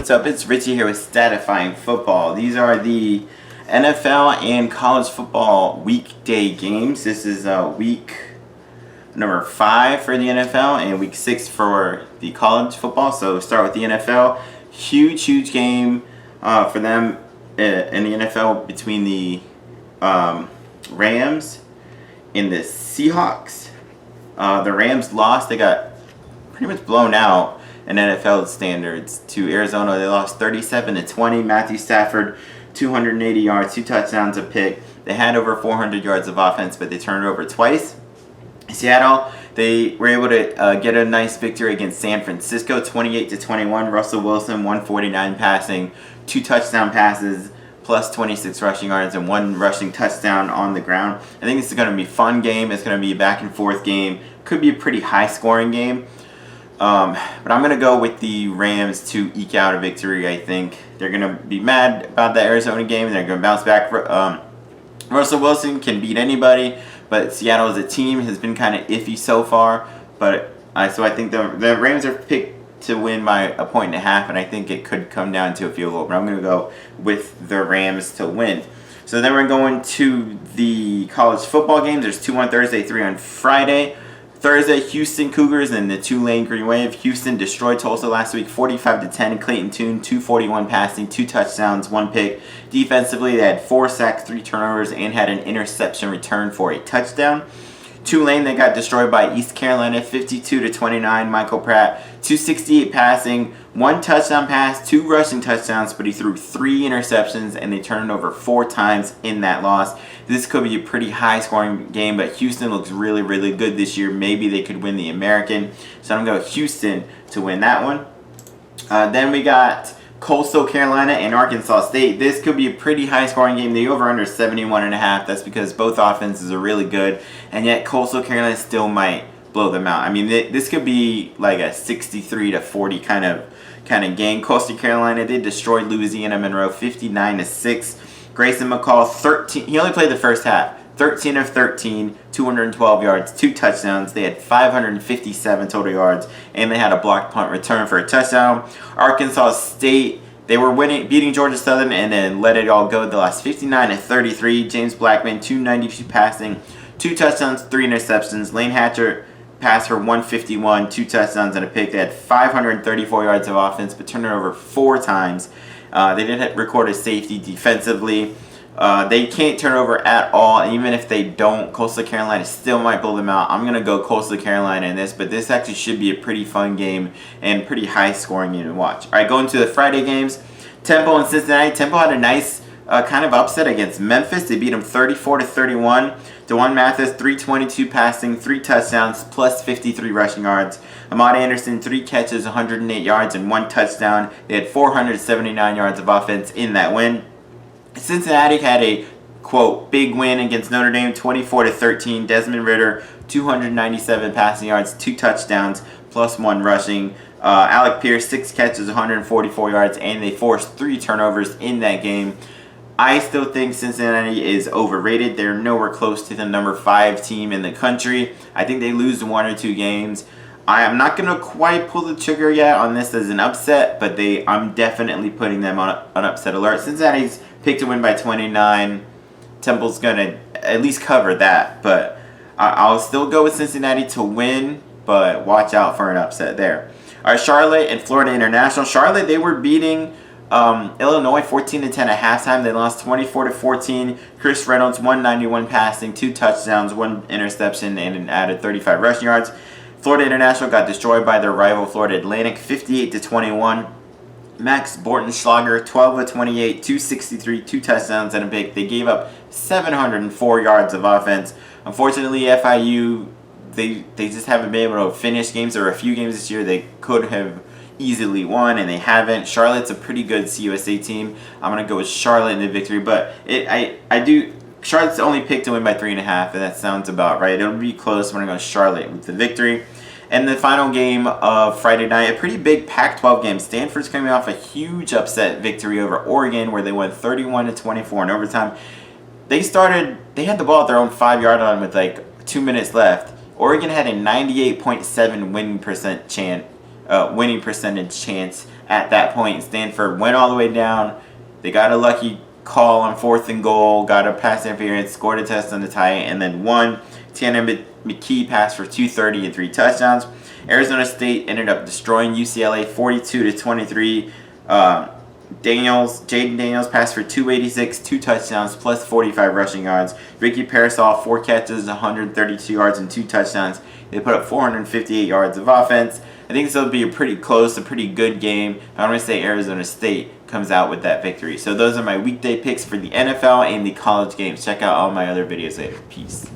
What's up? It's Richie here with Statifying Football. These are the NFL and college football weekday games. This is week number 5 for the NFL and week 6 for the college football. So start with the NFL. Huge game for them in the NFL between the Rams and the Seahawks. The Rams lost. They got pretty much blown out in NFL standards to Arizona. They lost 37-20. Matthew Stafford, 280 yards, 2 touchdowns, a pick. They had over 400 yards of offense, but they turned it over twice. Seattle, they were able to get a nice victory against San Francisco, 28-21. Russell Wilson, 149 passing, 2 touchdown passes, plus 26 rushing yards and 1 rushing touchdown on the ground. I think this is going to be a fun game. It's going to be a back and forth game. Could be a pretty high scoring game. But I'm going to go with the Rams to eke out a victory. I think they're going to be mad about the Arizona game, and they're going to bounce back. Russell Wilson can beat anybody, but Seattle as a team has been kind of iffy so far. But so I think the Rams are picked to win by 1.5, and I think it could come down to a field goal. But I'm going to go with the Rams to win. So then we're going to the college football games. There's 2 on Thursday, 3 on Friday. Thursday, Houston Cougars and the Tulane Green Wave. Houston destroyed Tulsa last week, 45-10. Clayton Tune, 241 passing, 2 touchdowns, 1 pick. Defensively, they had 4 sacks, 3 turnovers, and had an interception return for a touchdown. Tulane, they got destroyed by East Carolina, 52-29. Michael Pratt, 268 passing, 1 touchdown pass, 2 rushing touchdowns, but he threw 3 interceptions, and they turned it over 4 times in that loss. This could be a pretty high-scoring game, but Houston looks really good this year. Maybe they could win the American. So I'm going to go Houston to win that one. Then we got Coastal Carolina and Arkansas State. This could be a pretty high-scoring game. The over-under is 71.5. That's because both offenses are really good, and yet Coastal Carolina still might blow them out. I mean, this could be like a 63-40 kind of game. Coastal Carolina did destroy Louisiana Monroe 59-6. Grayson McCall, 13. He only played the first half. 13 of 13, 212 yards, 2 touchdowns. They had 557 total yards, and they had a blocked punt return for a touchdown. Arkansas State, they were beating Georgia Southern, and then let it all go. They lost 59-33. James Blackman, 292 passing, 2 touchdowns, 3 interceptions. Lane Hatcher passed for 151, 2 touchdowns and a pick. They had 534 yards of offense, but turned it over 4 times. They did record a safety defensively. They can't turn over at all. Even if they don't, Coastal Carolina still might blow them out. I'm going to go Coastal Carolina in this, but this actually should be a pretty fun game and pretty high-scoring game to watch. All right, going to the Friday games. Temple and Cincinnati. Temple had a nice kind of upset against Memphis. They beat them 34-31. DeJuan Mathis, 322 passing, 3 touchdowns, plus 53 rushing yards. Ahmad Anderson, 3 catches, 108 yards, and 1 touchdown. They had 479 yards of offense in that win. Cincinnati had a, quote, big win against Notre Dame, 24-13. Desmond Ridder, 297 passing yards, 2 touchdowns, plus 1 rushing. Alec Pierce, 6 catches, 144 yards, and they forced 3 turnovers in that game. I still think Cincinnati is overrated. They're nowhere close to the number 5 team in the country. I think they lose 1 or 2 games. I am not going to quite pull the trigger yet on this as an upset, but I'm definitely putting them on an upset alert. Cincinnati's picked to win by 29. Temple's going to at least cover that, but I'll still go with Cincinnati to win, but watch out for an upset there. All right, Charlotte and Florida International. Charlotte, they were beating Illinois 14-10 at halftime. They lost 24-14. Chris Reynolds, 191 passing, 2 touchdowns, 1 interception, and added 35 rushing yards. Florida International got destroyed by their rival Florida Atlantic, 58-21. Max Bortenschlager, 12-28, 263, 2 touchdowns and a pick. They gave up 704 yards of offense. Unfortunately, FIU, they just haven't been able to finish games. There were a few games this year they could have easily won, and they haven't. Charlotte's a pretty good CUSA team. I'm going to go with Charlotte in the victory, but Charlotte's only picked to win by 3.5, and that sounds about right. It'll be close. I'm going to go Charlotte with the victory. And the final game of Friday night, a pretty big Pac-12 game. Stanford's coming off a huge upset victory over Oregon, where they won 31-24 in overtime. They had the ball at their own 5-yard line with like 2 minutes left. Oregon had a 98.7 winning winning percentage chance at that point. Stanford went all the way down. They got a lucky call on 4th and goal, got a pass interference, scored a touchdown to tie it, and then won. Tanner McKee passed for 230 and 3 touchdowns. Arizona State ended up destroying UCLA 42-23. Jaden Daniels passed for 286, 2 touchdowns, plus 45 rushing yards. Ricky Parasol, 4 catches, 132 yards, and 2 touchdowns. They put up 458 yards of offense. I think this will be a pretty close, a pretty good game. I'm going to say Arizona State comes out with that victory. So those are my weekday picks for the NFL and the college games. Check out all my other videos later. Peace.